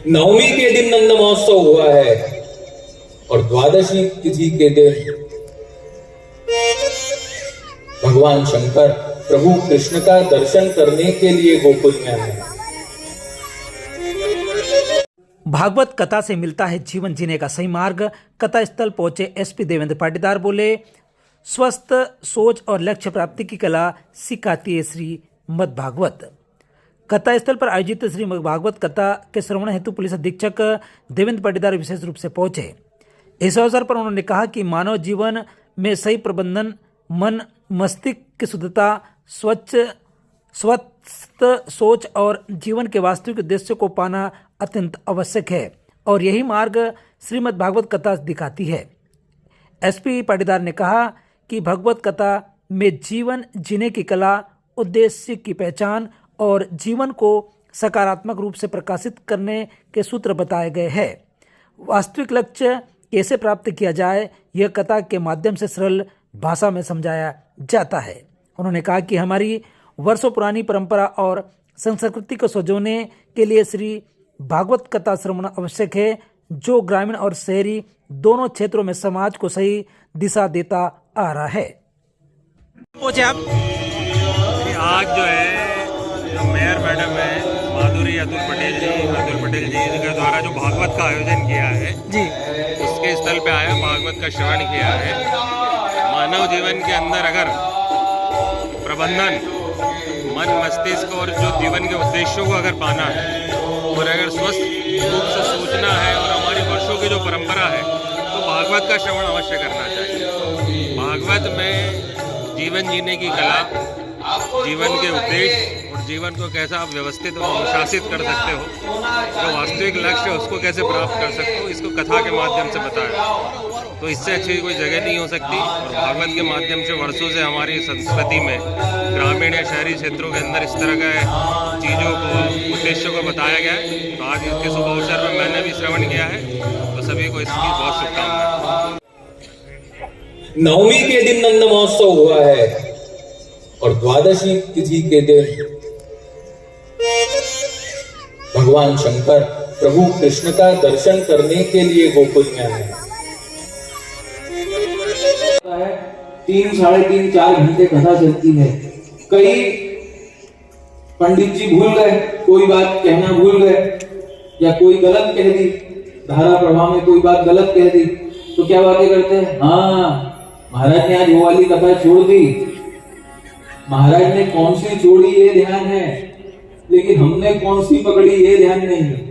नवमी के दिन नंद महोत्सव हुआ है और द्वादशी तिथि के दिन भगवान शंकर प्रभु कृष्ण का दर्शन करने के लिए गोकुल में आए। भागवत कथा से मिलता है जीवन जीने का सही मार्ग। कथा स्थल पहुंचे एसपी देवेंद्र पाटीदार बोले, स्वस्थ सोच और लक्ष्य प्राप्ति की कला सिखाती है श्रीमद् भागवत। कथा स्थल पर आयोजित श्रीमद् भागवत कथा के श्रवण हेतु पुलिस अधीक्षक देवेंद्र पाटीदार विशेष रूप से पहुंचे। इस अवसर पर उन्होंने कहा कि मानव जीवन में सही प्रबंधन, मन मस्तिष्क की शुद्धता, स्वस्थ सोच और जीवन के वास्तविक उद्देश्य को पाना अत्यंत आवश्यक है और यही मार्ग श्रीमद् भागवत कथा दिखाती है। एसपी पाटीदार ने कहा कि भगवत कथा में जीवन जीने की कला, उद्देश्य की पहचान और जीवन को सकारात्मक रूप से प्रकाशित करने के सूत्र बताए गए हैं। वास्तविक लक्ष्य कैसे प्राप्त किया जाए, यह कथा के माध्यम से सरल भाषा में समझाया जाता है। उन्होंने कहा कि हमारी वर्षों पुरानी परंपरा और संस्कृति को सजोने के लिए श्री भागवत कथा श्रवण आवश्यक है, जो ग्रामीण और शहरी दोनों क्षेत्रों में समाज को सही दिशा देता आ रहा है। पहुंचे आप आज जो है जो मेयर मैडम है अतुल पटेल जी के द्वारा जो भागवत का आयोजन किया है जी, उसके स्थल पे आया, भागवत का श्रवण किया है। मानव जीवन के अंदर अगर प्रबंधन, मन मस्तिष्क और जो जीवन के उद्देश्यों को अगर पाना है और अगर स्वस्थ रूप से सोचना है और हमारी वर्षों की जो परंपरा है तो भागवत का श्रवण अवश्य करना चाहिए। भागवत में जीवन जीने की कला, जीवन के उद्देश्य और जीवन को कैसा आप व्यवस्थित और अनुशासित कर सकते हो, जो वास्तविक लक्ष्य है उसको कैसे प्राप्त कर सकते हो, इसको कथा के माध्यम से बताया। तो इससे अच्छी कोई जगह नहीं हो सकती और भागवत के माध्यम से वर्षों से हमारी संस्कृति में ग्रामीण या शहरी क्षेत्रों के अंदर इस तरह के चीज़ों को, उद्देश्यों को बताया गया है। तो आज इसके शुभ अवसर पर मैंने भी श्रवण किया है, तो सभी को इसकी बहुत शुभकामनाएं। नवमी के दिन नंद महोत्सव हुआ है और द्वादशी तिथि के दिन भगवान शंकर प्रभु कृष्ण का दर्शन करने के लिए गोकुल में आए। 3, साढ़े 3, 4 घंटे कथा चलती है। कई पंडित जी भूल गए, कोई बात कहना भूल गए या कोई गलत कह दी, धारा प्रवाह में कोई बात गलत कह दी, तो क्या बातें करते हैं, हाँ महाराज ने आज वो वाली कथा छोड़ दी। महाराज ने कौन सी छोड़ी ये ध्यान है, लेकिन हमने कौन सी पकड़ी ये ध्यान नहीं है।